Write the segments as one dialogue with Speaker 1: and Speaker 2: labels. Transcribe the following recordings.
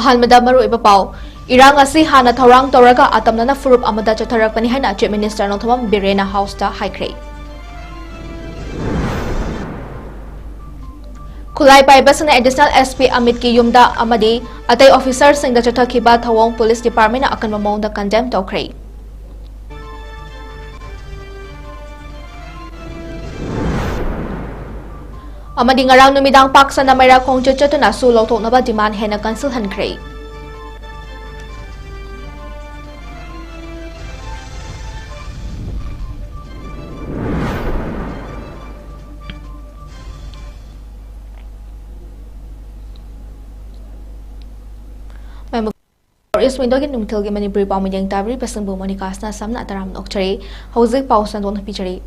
Speaker 1: अहमदा मरुइबा पाउ इरांग असी हाना थौरांग तौरगा आतमना फुरुप अमदा चथरकपनि हाइना chief minister नोंथमम बिरेना house ता हाइख्रे खुलाई पाइबसना एडिशनल एसपी अमित की युमदा अमदी अतै ऑफिसर सिंह चथखिबा थवोंग पुलिस डिपार्टमेंट अकन मौंग दा condemn तौख्रे अमदी ngarang numidang paksana maira khongche chatuna su lawthoknaba demand hena cancel hankhre इस विंडो के नुंगथल के मणिपुरी पाउ मियंग ताबरी पसंबु Monika samna taram nokchari hojik pau sandon pichari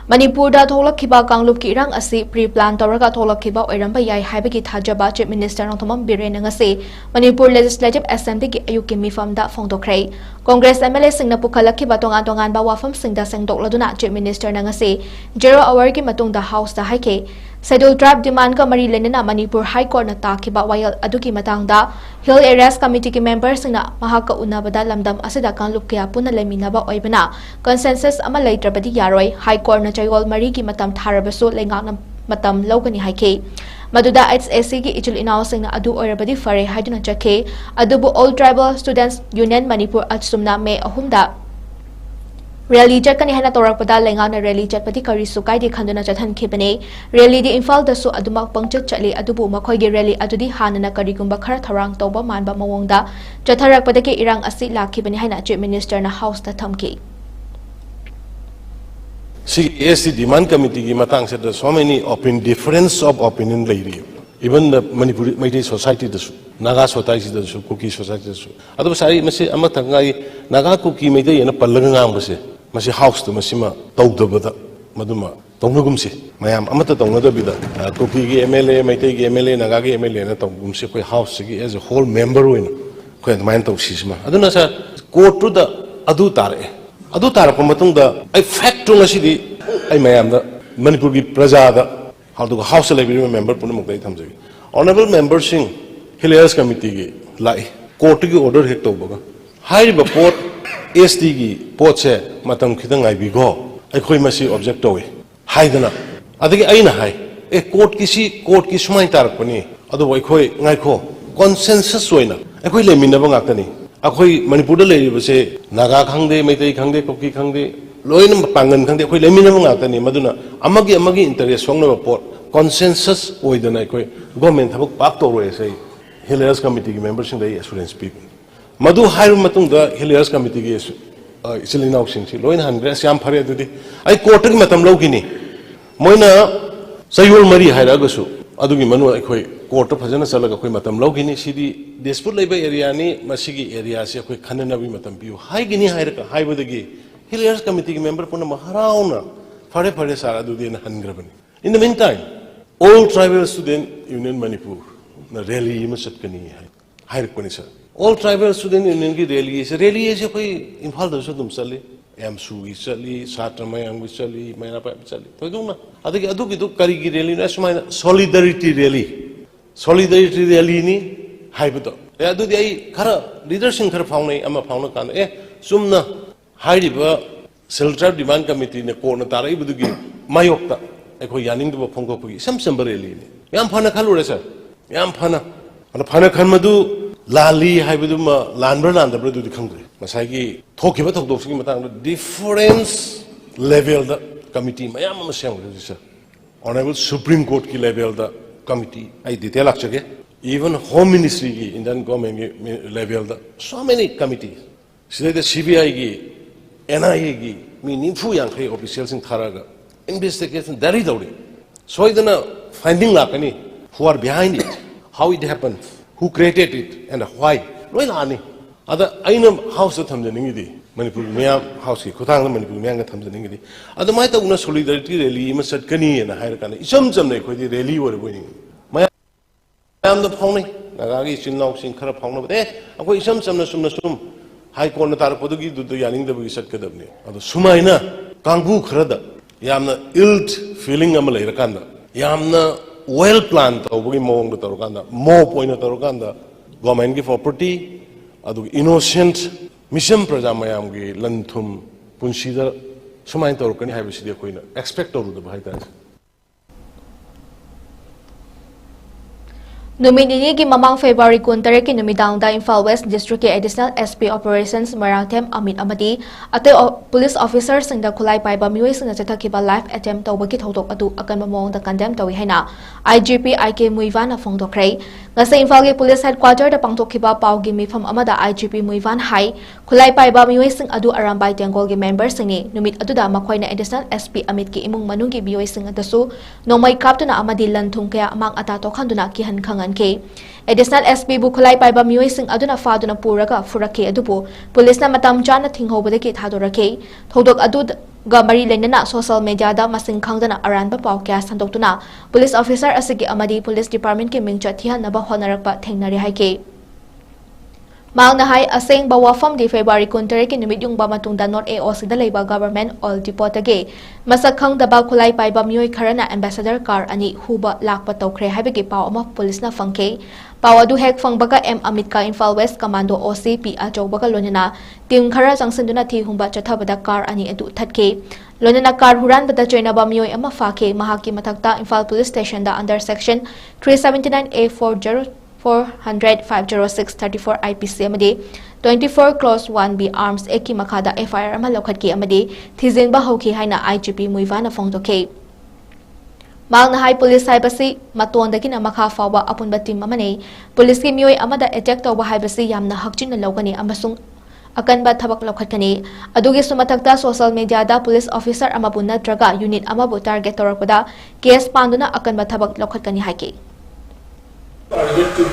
Speaker 1: Manipur थोलखिबा कांगलुप की इरांग असी प्री प्लान तौरगा थोलखिबा ओइरंबा याय हाइबगी थाजबा chief minister Nongthombam Biren ngase Manipur legislative assembly की अयुक की मिफमदा फोंदोख्रे कांग्रेस एमएलए सिंगना पुखलखिबा तोंगान तोंगान बा वाफम सिंगदा सेंगदोकलदुना चीफ मिनिस्टर ngase 0 आवर की मतुंग दा हाउस दा हाइके शेड्यूल ट्राइब डिमांड का मरी लेना मणिपुर हाई कोर्ट न ताखिबा वायल अदुकी मतंगदा हिल एरियाज कमिटी की मेंबर सिंगना महाका उनाबदा लमदम असिदा कांगलुप कया पुना लेमिनाबा ओइबना कंसेंसस अमा लेत्रबदी यारोय हाई कोर्ट न चयगोल मरी की मतम थारबसो लेंगांग मतम लौगनी हाइके मदुदा HSC की इचुल इनाव सिंगना अदु ओइरबदी फरे हाइदुना चखे अदुबु all tribal students union Manipur अचुमना मे अहुमदा रैली चटकनी है तौरपदा लेंगाना रैली चटपति करी सुकाई खंदना चथनखिबने रैली इम्फाल दसु अदुमक पंचत चले अदुबु मखोइगे रैली अदुदी हानना करीगुंबा खर थौरांग तौबा मानबा मवोंगदा चथरकपदके इरांग असि लाखिबने हैना चीफ मिनिस्टर ना हाउस ता थमकी
Speaker 2: SC demand committee की मतंग से so many difference of opinion Larry even the Manipuri Meitei society dasu Naga society dasu Kuki society dasu adu sari masi ama tangai Naga Kuki Meitei yana palangang base masi house to masima tawdabada maduma tawnagumse mayam amata tawnadabida Kuki gi MLA Meitei gi MLA Naga gi MLA na tawgumse koi house gi as a whole member win koi main tawsisma aduna sa court to the adu tare ko matung da ai fact to ngasi di ai mayam da Manipur gi praja da how to house library member puna mukdai thamjagi honorable member sing Hilarious committee gi lai court gi order hek to boga hai ba pot SD gi pot se matam khidang ai bi go ai khoi masi object to hai dana adagi ai na hai e court ki sumai tar pani adu wai khoi ngai kho consensus soina ai khoi le min na ba ngak tani akhoi Manipur da le ri se Naga khangde Meitei khangde Kuki khangde loin pangan khangde khoi le min na ba ngak tani maduna amagi interest song na pot consensus oidana koi government thabak pak to roi sai Hilarious committee ki members dai assurance pi madu hairu matung da Hilarious committee ki isilinaw sing si loin handre siam phare adudi ai court ki matam logini moina sayul mari haira gasu adugi manu ai koi court phajana chalaga koi matam logini sidi dispute leba area ni masigi area se koi khanana bi matam piu hai gini haira ka hai bodagi Hilarious committee ki member puna maharauna phare sara adudi na hangrabani in the meantime all tribal student union Manipur na rally ma satkani hai koni sir all tribal student union ki rally is koi imphal da so dum chali MSU gi chali satramayang gi chali maina pa chali to dum na adu ki kari gi rally na smaina solidarity rally ni hai buto adu di ai khara leadership khara faunai ama fauna kan sumna hai riba self demand committee ne ko na tarai budu gi mayokta अखोई यानिंग दबो फोंको पुगी सम बरेली ने याम फना खालुरे sir याम फना अन फना खनमदु लाली हाइबदुमा लानब्र लानदब्र दुदि खंग्रे मसाइगी थोखिबा थोकदोसगी मतंग डिफरेंस लेवल द कमिटी मयाम म सेंग्रे सर ऑनरेबल सुप्रीम कोर्ट की लेवल द कमिटी आई डिटेल आछगे इवन होम मिनिस्ट्री की इंडियन गवर्नमेंट लेवल द सो मेनी कमिटी सिदे CBI की NIA की मीनिंगफु यांखै ऑफिशियल सिंग थारागा investigation dari dauri so idana finding lakani who are behind it how it happened who created it and why loi lani ada aina house thamjaningi di Manipur meyam house ki khutang Manipur meyam ga thamjaningi di ada mai ta una solidarity rally ma satkani na hair kana isam nei khoi di rally wor boini mayam da phongnai naga gi chinnaw sing khara phongna bade akoi isam sum high court na tar podu gi du yaning da bi satkadabni ada sumaina kangbu khara da yamna ill feeling am lai rakanda yamna well plan tawgi mong da tarukanda mo point tarukanda government की property अदु innocent mission प्रजा मयाम की लंथुम पुंसीदर सुमाइन तौरकनी है बिसिदे कोई ना expect तौरुद भाई ताज
Speaker 1: Numini ki mamang February 23 ki numidang da Imphal West District ki Additional SP Operations Marangthem Amit Amadi ate police officers sing da khulai pai ba mioi sing cha thakiba live attempt tawba ki thodok adu akan mamong da condemn tawi haina IGP 𝐂𝐲𝐰𝐬 na phongdokrai ngase Imphal ki police headquarter da pangtokhiba pau gi mifam amada IGP 𝐂𝐲𝐻 hai khulai pai ba mioi sing adu arambai tengol gi members sing ni numit adu da makhoi na Additional SP Amit ki imung manung gi bioi sing adasu nomai kaptuna amadi lanthung kaya amang ata to khanduna ki han khangan ke Additional SP bu khulai pai ba mioi sing aduna faduna puraga furake adubu police na matam chana thinghobade ki thadorake thodok adu ga mari lenana social media da masing khangdana aranba pau kya sandoktuna police officer asigi amadi police department ke mingcha thihan naba honarakpa thengnari haike Mangna hai aseng ba wafam di February 23 ki numit yung ba matungda North AOC da leiba government all depot age masakhang da ba khulai pai ba mioi kharana ambassador car ani huba lakpa tawkhre haibagi pau ama police na fangke pawadu hek fangbaga M Amit ka Imphal West commando OCP achowbaga lonina tim khara jangsinduna thi humba chathabada car ani adu thatke lonina car huran bada joina ba mioi ama fake mahaki mathakta Imphal police station da under section 379A 400-506-34 IPC amadi 24 clause 1B arms eki makada FIR ama lokhatki amadi thizin ba hauki haina IGP 𝐂𝐲𝐻 na phongdoke Mangna hai police haibasi matondaki na makha fawba apunba team amane police ki mioi amada attack tawba haibasi yamna hakchin na lawgani amasung akanba thabak lokhatkani adugi sumathakta social media da police officer amabu natraga unit amabu target torakpada case panduna akanba thabak lokhatkani haike
Speaker 3: are yet to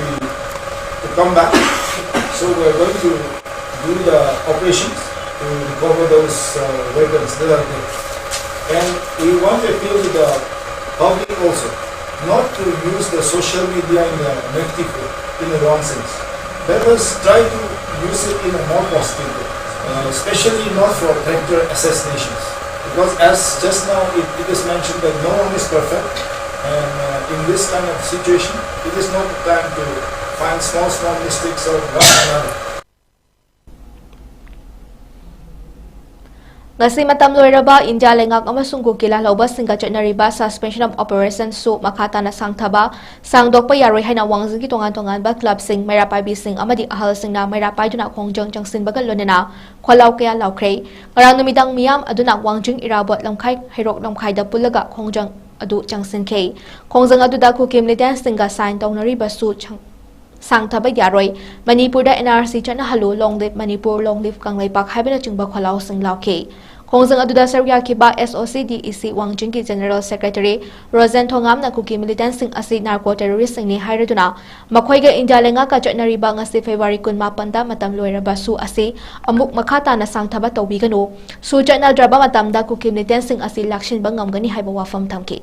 Speaker 3: come back, so we are going to do the operations to recover those vehicles that are there. And we want to appeal to the public also not to use the social media in the negative way, in the wrong sense. Let us try to use it in a more positive way, especially not for character assassinations. Because as just now it is mentioned that no one is perfect. And in this kind of situation, it is not time to find small mistakes of one another.
Speaker 1: Ngasi matam loiraba India lengak amasung gukila lauba singa chatnariba suspension of operations su makata na sangthaba sangdokpa yaroi haina wangzingi tongan ba club sing merapai bi sing amadi ahal sing na merapai duna khongjang changsin bagal lonena kholau kya laukrei ngarang numidang miyam aduna wangjing irabot lamkhai hairok lamkhai da pulaga khongjang adu changsin ke khongjang adu da kukim lidan singa sign tawnari basu sangthaba yaroi manipur da NRC chana halu long live manipur long live kanglai pak habena chingba kholau sing lauke khongjang adu da sarya ki ba SOC DEC wangjing ki general secretary Rosen Thongam na kukim lidan sing asi narco terrorist sing ni hairaduna makhoi ga India lenga ka chatnari ba ngasi February 18 da matam loira basu asi amuk makhata na sangthaba tawbigano su channel draba matam da kukim lidan sing asi lakshin bangam gani haiba wafam thamke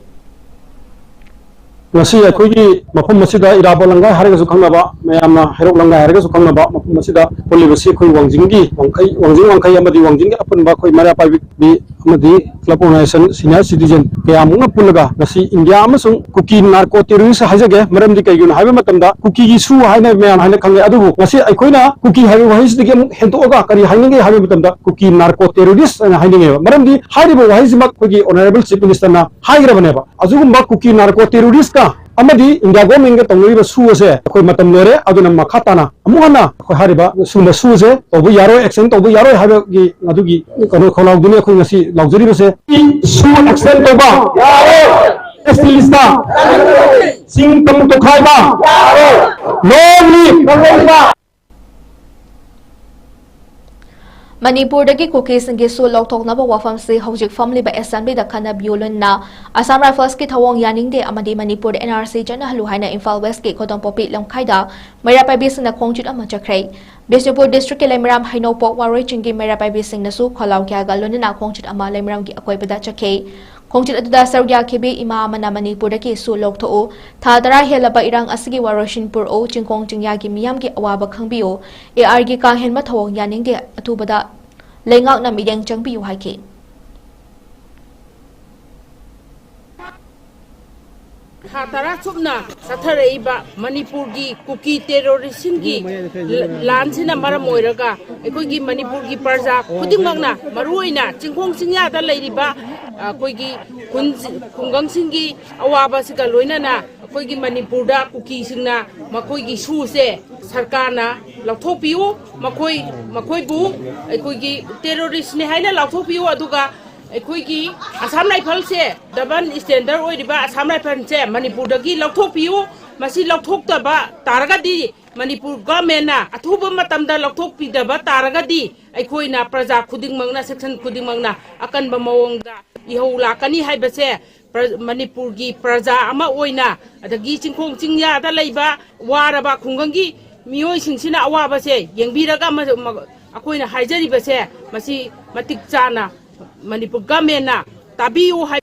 Speaker 4: ngasi akhoi mafum masida irabo langa harega su khangnaba mayamna herok langa harega su khangnaba mafum masida polibasi khoi wangjingi wangkai amadi wangjingi apunba khoi mara pai bi amadi club organization senior citizen kayamuna pulaga ngasi India amasung kuki narco terrorist hajage maramdi kaiguna haiba matamda kuki gi su haina mayam haina khangle adubu ngasi aikoina kuki haiba wahis digi amuk hentoga kari hainenge haiba matamda kuki narco terrorist hainenge maramdi haiba wahis mak khogi honorable chief minister na haigrabane ba azugumba kuki narco terrorist ka amadi India government ga tongri ba su ase khoi matam lore aduna makhatana amuhana khoi hariba su ma su ase tobu yaro action tobu yaro haba gi adugi kono kholau dune khoi ngasi laujari base su action toba yaro estilista sing tam to khaiba yaro lonely ba
Speaker 1: Manipur dagi kuki singi su loktok na ba wafam si hojik family ba assembly da kana biolon na Assam Rifles ki thawong yaning de amadi Manipur NRC jana halu haina Imphal West ki khodom popi lamkhai da merapai bi sing na khongjut ama chakrai Bishnupur district ki lemram haino pok waroi chingi merapai bi sing na su kholau kya ga lon na khongjut ama lemram ki akoi bada chakai khongjut aduda sargya khibi ima amana Manipur dagi su loktho thadara helaba irang asigi waroshinpur o chingkong chingya gi miyam gi awaba khangbiyo AR gi ka henma thawong yaning de atubada lengak na midang changbiyo haike
Speaker 5: Hatara Subna, Sataraiba, Manipuri, Kuki terroristingi, Lansina Maramoiraga, Ekogi Manipuri Parza, Putimagna, Maruina, 𝐿𝐶𝐞𝐰𝐬 the Ladiba, Kogi Kungangsingi, Awabasika Luinana, Kogi Manipurda, Kuki Sina, Makogi Shuse, Sarkana, Lautopio, Makoi Bu, Ekogi terrorist Nehaina Lautopio Aduga. Ekogi Assam Rifle se daban standard oiriba Assam Rifle se Manipur dagi lauthokpiu masi lauthokdaba taragadi Manipur government na athuba matamda lauthokpidaba taragadi aikoina praja khudingmangna section khudingmangna akanba mawongda ihau lakani haibase Manipur gi praja ama oina adagi chingkhong chingya da leiba waraba khungangi mioi singsina awaba se yengbiraga akoina haijari base masi matik chana Manipur government na tabiu hai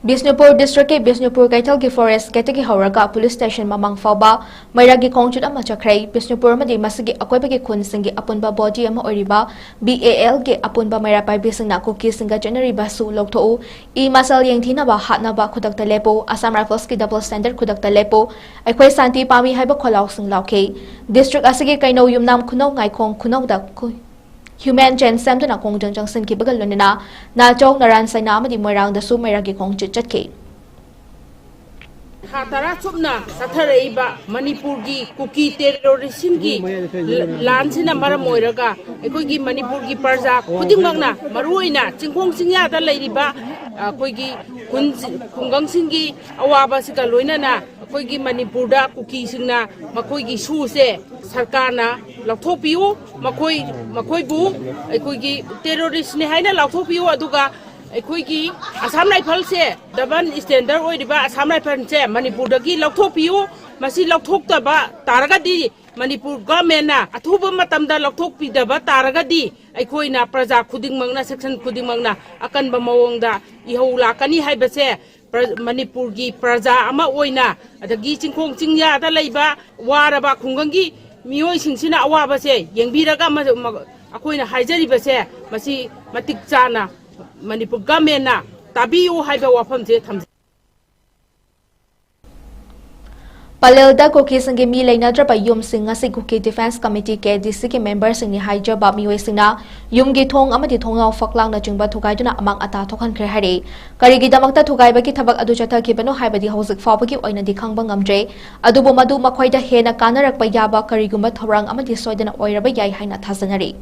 Speaker 1: Bisnupur district ke Bisnupur Kaital ki forest kete ki hauraga police station mamang fauba mairagi kongchut ama chakrai Bisnupur madi masigi akoiba ki khun singi apunba body ama oriba BAL ke apunba maira pai bisingna kuki singa January basu lokthou I masal yengthina ba hatna ba khudakta lepo Assam Rifles ki double standard khudakta lepo aikoi santi pami haiba kholau sing lauke district asigi kaino yumnam khunau 𝐿𝐻𝐈 khunau da Human Gen Sam na kongjang jangsin ki bagal lunina na chong naran saina amadi moirang da su mairagi kongchut chatke
Speaker 5: Hatara Subna, Sataraiba, Manipur gi Kuki terroristingi, Lansina Maramoiraga, Ekogi Manipur gi Parza, Putimagna, Maruina, 𝐿𝐶𝐸𝐯 the Ladiba, Kogi Kungangsingi, Awabasika Luinana, Kogi Manipurda, Kuki Sina, Makogi Shuse, Sarkana, Lautopio, Makoi Bu, Ekogi terrorist Nehaina Lautopio Aduga. Ekogi Assam Rifle se daban standard oiriba Assam Rifle se Manipur dagi lauthokpiu masi lauthokdaba taragadi Manipur government na athuba matamda lauthokpidaba taragadi aikoina praja khudingmangna section khudingmangna akanba mawongda ihau lakani haibase Manipur gi praja ama oina adagi chingkhong chingya da leiba waraba khungangi mioi singsina awaba se yengbiraga akoina haijari base masi matik chana Manipur government na tabiu haiba wafam je tham
Speaker 1: Palelda Koki Singi Mi Laina Drapa Yum Singa Sikuki Defense Committee ke DC ke members Singi Haija Ba Miwe Singna Yum Gi Thong Amadi Thongau Faklang na Jingba Thukaiduna Amang Ata Thokan Khre Hare Karigi Damakta Thukaiba ki Thabak Adu Chatha ki Bano Haibadi Hauzik Fawbagi Oina Di Khangba Ngamdre Adubo Madu Makhoida Hena Kanarakpa Yaba Karigumba Thorang Amadi Soidana Oiraba Yai Haina Thasanari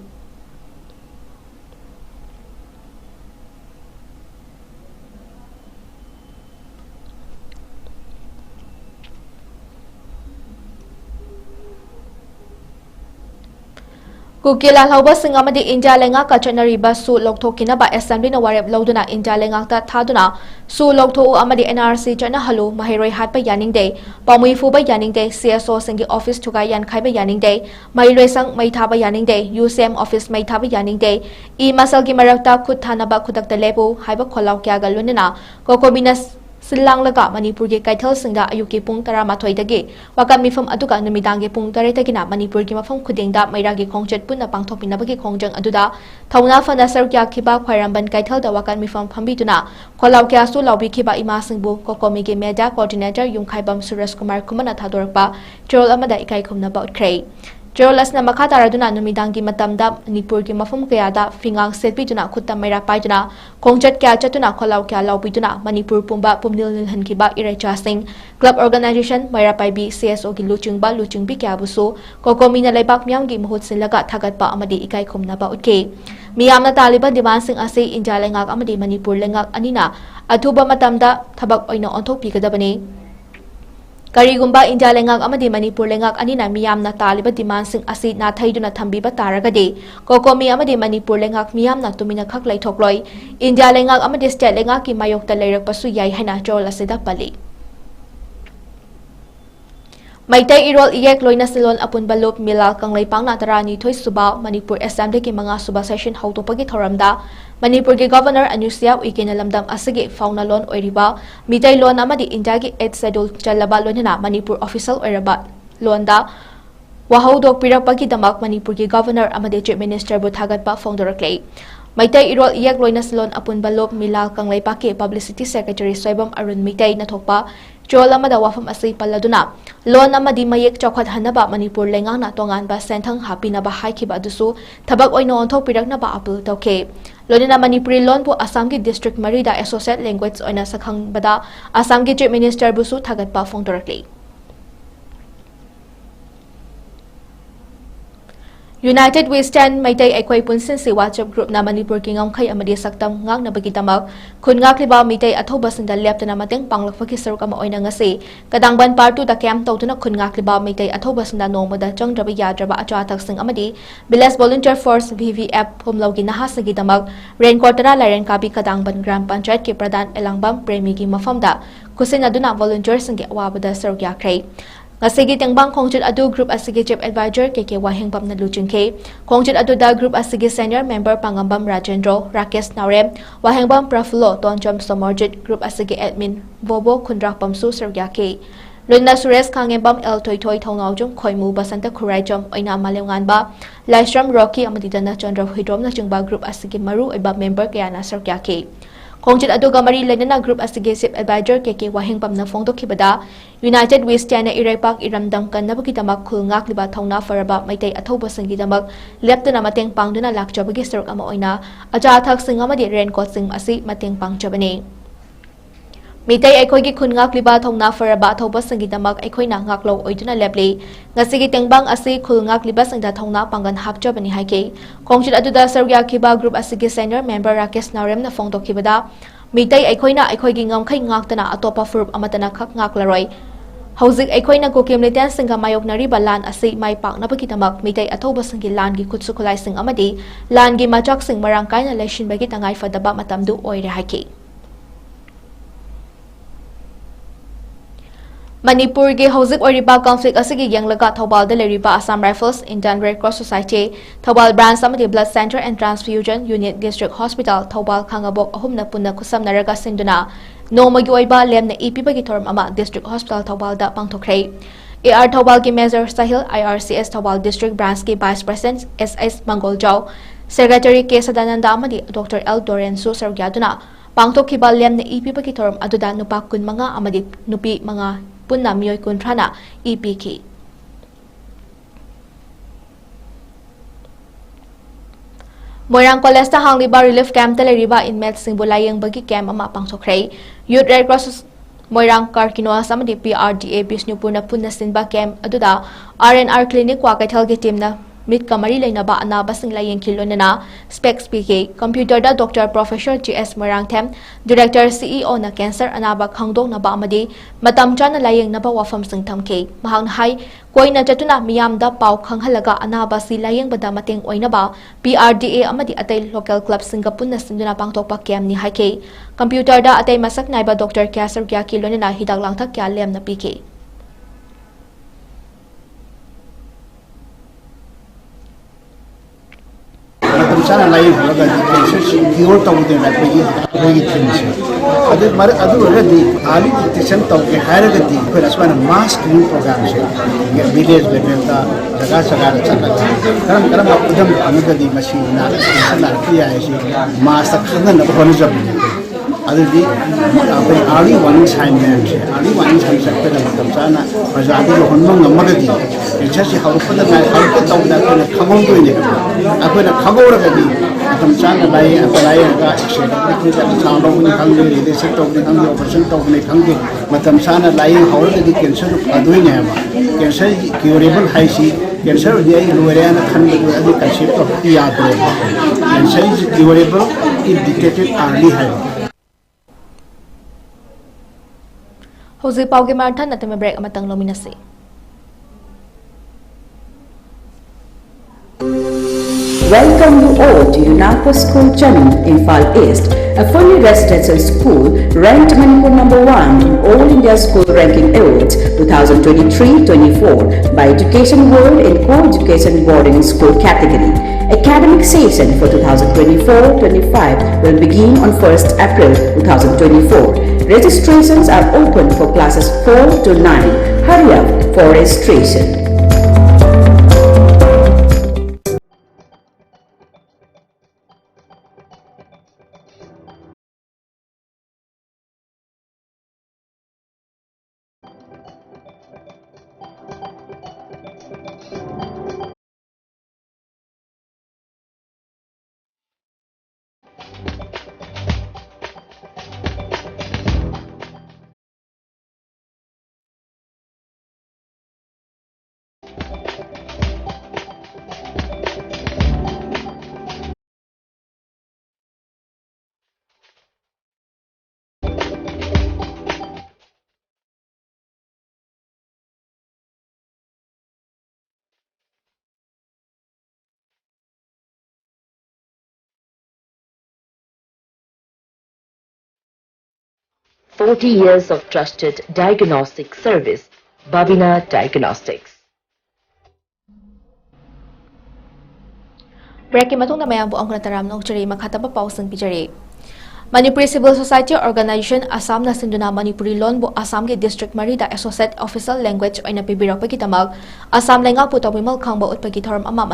Speaker 1: Kukila Hauba Singamadi India Lenga Kachanari Basu Loktokina ba Assembly na Warep Loduna India Lenga ta Thaduna Su Lokto Amadi NRC Chana Halu Mahiroi Hatpa Yaning Day Pamui Fuba Yaning Day CSO Singi Office Tugayan Kaiba Yaning Day Mairoi Sang Maithaba Yaning Day UCM Office Maithaba Yaning Day I Masalgi Marakta Kuthanaba Kutakta Lepo Haiba Kholau Kyaga Lunina Kokominas Silang laga Manipur gi kaithal singda ayuki pung 12 dagi wakan mifam aduga numidang gi pung 3 dagina Manipur gi mafam khudingda mairagi khongchet punna pangthopinabagi khongjang aduda thauna fana sarkya khiba khwairamban kaithal da wakan mifam phambiduna kholaw kya su lawbi khiba ima singbu kokomi gi media coordinator 𝐿𝐻𝐈 Suresh Kumar Kumana thadorpa chol amada ikai khumna ba utkhrai Jolasna Makataraduna Numidangi Matamda Manipur gi mafum kayada fingang setbiduna khutta maira paiduna khongchat kya chatuna kholaw kya lawbiduna Manipur pumba pumnil hankiba Irecha Singh Club Organization maira paibi CSO gi luchingbi kya busu kokomina leibak myam gi mahut silaga thagatpa amadi ikai khumna ba utke miyamna taliban demand sing ase India lengak amadi Manipur lengak anina athuba matamda thabak oina onthok pikadabani Karigumba India lengak amadi Manipur lengak anina miyamna taliba demand sing asi na thaiduna thambiba taragadi kokomi amadi Manipur lengak miyamna tumina khak laithokloi India lengak amadi state lengak ki mayokta leirakpasu yai haina jol asida pali Maitai irol iyek loina silon apun balop milal kanglai pangna tarani thoi suba Manipur Assembly ki mga suba session hautopagi thoramda Manipur ki Governor 𝐋𝐢𝐯𝐞 lamdam asigi fauna lon oiriba mitai lon amadi India ki 8th schedule chalaba lonina Manipur official oiraba londa wahaudok pirakpagi damak Manipur ki Governor amadi Chief Minister bu thagatpa phongdoraklei Maitai irol iyek loina silon apun balop milal kanglai paki Publicity Secretary Soibam Arun Mitai na thokpa Chol amada wafam asay paladuna lon amadi mayek chokhat hanaba Manipur lengang na tongan ba senthang happy na ba haikiba dusu tabak oino onthok pirak na ba apul tawke lonina Manipuri lon bu Assam ki district marida associate language oina sakhang bada Assam ki Chief Minister busu thagat pa phongdorakli United We Stand Maitai Aikwai Punsin si WhatsApp group na Manipur ki ngam khai amadi saktam ngak na bagitamak kun ngak liba Maitai athoba sinda lepta na mateng panglakpa ki saruk ama oina ngasi kadangban partu da camp tawtuna kun ngak liba Maitai athoba sinda nongmada changdraba yadraba acha taksing amadi Village Volunteer Force VVF phomlogi nahas gi damak raincoat na laren kabi kadangban Gram Panchayat ki pradhan Elangbam Premi gi mafamda kusin aduna volunteers ngi awabada saruk yakrai Ngasigi tengbang khongjit adu group asigi chief advisor 𝐶𝐶 na luchingke khongjit adu da group asigi senior member pangambam Rajendro Rakesh Naurem wahengbam Prafulo Tonjam Somorjit group asigi admin Bobo Khundrak Pamsu Sergyake Luna Suresh Kangembam El Toy Toy Thongaujum Khoimu Basanta Khuraijam oina malengan ba Laishram Rocky amadidana Chandra Hidrom na jingba group asigi maru iba member kaya na Sergyake Khongjit adu gamari lenana group asigi chief advisor 𝐶𝐶 wahengbam na phongdokibada United We Stand na Iraipak iramdam kannabagi damak khulngak liba thongna faraba Maitai athoba singi damak leptana mateng pangduna lakjabagi saruk ama oina aja thak sing amadi raincoat sing asi mateng pangchabani Maitai aikhoi gi khulngak liba thongna faraba athoba singi damak aikhoina ngaklo oiduna lepli ngasigi tengbang asi khulngak liba singda thongna pangan hapchabani haike khongjit aduda sargya khiba group asigi senior member Rakesh Naurem na phongdokibada Maitai aikhoina aikhoigi ngamkhai ngaktana atopa furup amatana khak ngaklaroi Hauzik aikhoina kokem leten singa mayoknari balan asi mai pakna bakitamak Maitai athoba singi lan gi khutsu khulai sing amadi lan gi machak sing marang kaina leshin bagi tangai fadaba matamdu oire haike Manipur ge hauzik oriba conflict asigi yanglaga Thobal da leriba Assam Rifles Indian Red Cross Society Thobal branch amadi blood center and transfusion unit district hospital Thobal khangabok ahumna punna khusam naraga sinduna nomagi oiba lemna ipibagi thoram ama district hospital Thobal da pangthokhrei AR Thobal ki Major Sahil IRCS Thobal district branch ki vice president SS Mangoljau secretary K Sadananda amadi Dr L Dorensu sargyaduna pangthokhiba lemna ipibagi thoram aduda nupa kun manga amadi nupi manga punna miyoi kuntrana EPK. Moirang College ta hangliba relief camp taleriba inmates sing bulayang bagi camp ama pangsokrei Youth Red Cross Moirang Karkinoa samadi PRDA Bisnupur na punna sinba camp aduda RNR clinic wa kaithal gi team na mit kamari lainaba anaba sing layeng kilonana specs PK computer da Dr Professor GS Moirang Them Director CEO na cancer anaba khangdok na ba amadi matam chana layeng na ba wafam sing thamke mahang hai koina chatuna miyam da pau khanghalaga anaba si layeng bada mateng oina ba PRDA amadi atai local club Singapore na sinduna pangtokpa kem ni haike computer da atai masak naiba Dr Cancer kya kilonana hidak langthak kya lem na PK
Speaker 6: Sana lain juga cases cure tahu dengan bagi things. Ada lagi ahli detection tahu ke higher gati. Kerana mass screening program se, village level ta jaga cakap. Kerana udam anu gati masih nak kia isi mass action nak pun jam. Ada di ahli warning sign se, ahli warning sign se pada macam sana. Macam ada orang nama gati. Cases harus pada tahu dah kena khamong tu ini. Apa nak khamong orang gati. Macam sana lain apa lain agak ekstrak kita sound of ni kang ni reset of ni kang operation of ni kang ni macam sana lain haul jadi cancer aduin ya ba cancer curable hai si cancer dia luar yang khan ni ada concept of ya tu cancer is curable if detected early hai
Speaker 1: Houzi Pauge Marthan at the break amatang nominasi.
Speaker 7: Welcome you all to UNAPO School Channel in Fal East, a fully residential school ranked Manipur #1 in All India School Ranking Awards 2023-24 by Education World in Co-Education Boarding School category. Academic session for 2024-25 will begin on 1st April 2024. Registrations are open for classes 4 to 9. Hurry up for registration.
Speaker 8: "40 years of trusted diagnostic service, Babina Diagnostics."
Speaker 1: Break matung na mayang buong kunataram ng Chari makataba pausang pijari. Manipuri Civil Society Organization Assam na sinduna Manipuri Lon bu Assam ke District Marida Associate Official Language oina pibirak pakitamag Assam lenga puta wimal khangba utpagi thoram ama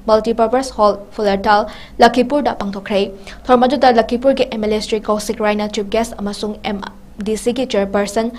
Speaker 1: Multipurpose Hall Fullertal Lakipur da pangtokhrei thorma juda Lakipur ke MLA Sri Kaushik Raina Chief Guest amasung MDC ke Chairperson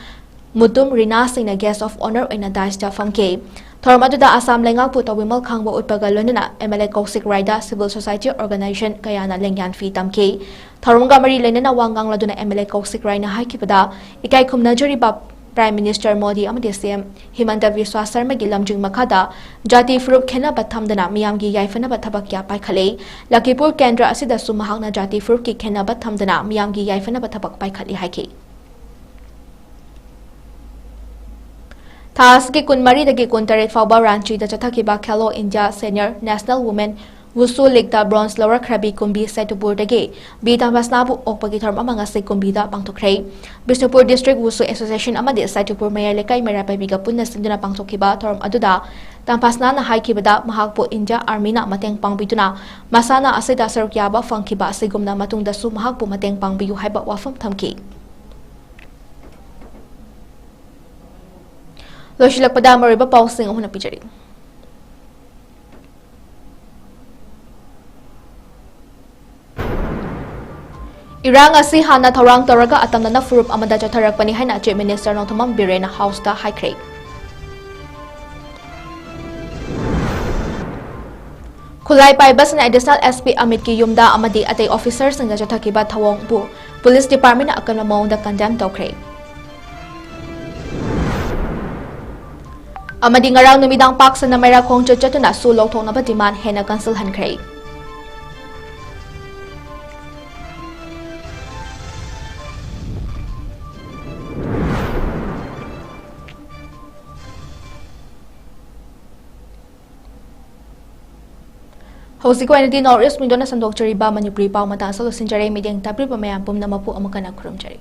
Speaker 1: Mutum Rina Singh Guest of Honor oina daista famke thorma juda Assam lenga puta wimal khangba utpaga lonina MLA Kaushik Raida Civil Society Organization kayana lengyan fi tamke Tharunga Mari Lenana Wangang Laduna MLA Kaushik Raina Haikipeda, Ikai Kumnajari Bab Prime Minister Modi Amadi CM Himanta Biswa Sarma Gilamjing Makada, Jati Frup Kena Batamdana Miyamgi Yaifana Batabakya Paikale, Lakipur Kendra Asida Sumahangna Jati Frup Ki Kena Batamdana Miyamgi Yaifana Batabak Paikali Haiki. Taas ki Kunmari dagi Kuntaret Fauba Ranchi da Chatakiba 𝐿𝐸 India Senior National Women Wusu Ligda Bronze Lower Krabi Kumbi Saitupur dagi Bidang Basnabu Okpagi Tharm Amanga Se Kumbida Pangtokhrei Bishnupur District Wusu Association Amadi Saitupur Mayor Lekai Merapai Biga Punna Sinduna Pangtokiba Tharm Aduda Tampasna na Haikibada Mahakpo India Army na Mateng Pangbiduna Masana Asida Sarukyaba Fangkiba Sigumna Matungda Su Mahakpo Mateng Pangbiyu Haiba Wafam Thamki Loshilakpada Mariba Pausing Ohuna Pijari Irang asi hana thorang toraga atamna na furup amada jatharak pani haina Chief Minister Nongthamam Birena House da Haikrei Khulai Paibas na Additional SP Amit ki yumda amadi atay officers ng jathakiba thawong bu Police Department na akan mamaw da condemn tawkrei Amadi ngarang numidang paksa na mayra kong jatjatuna sulong thong na ba demand hena cancel hankrei Houzi ko North East Mindona Sandok Chariba Manipuri Pau Mata Solo Sinjare Midang Tabri Pamayam Pum Namapu Amakana Kurum Chari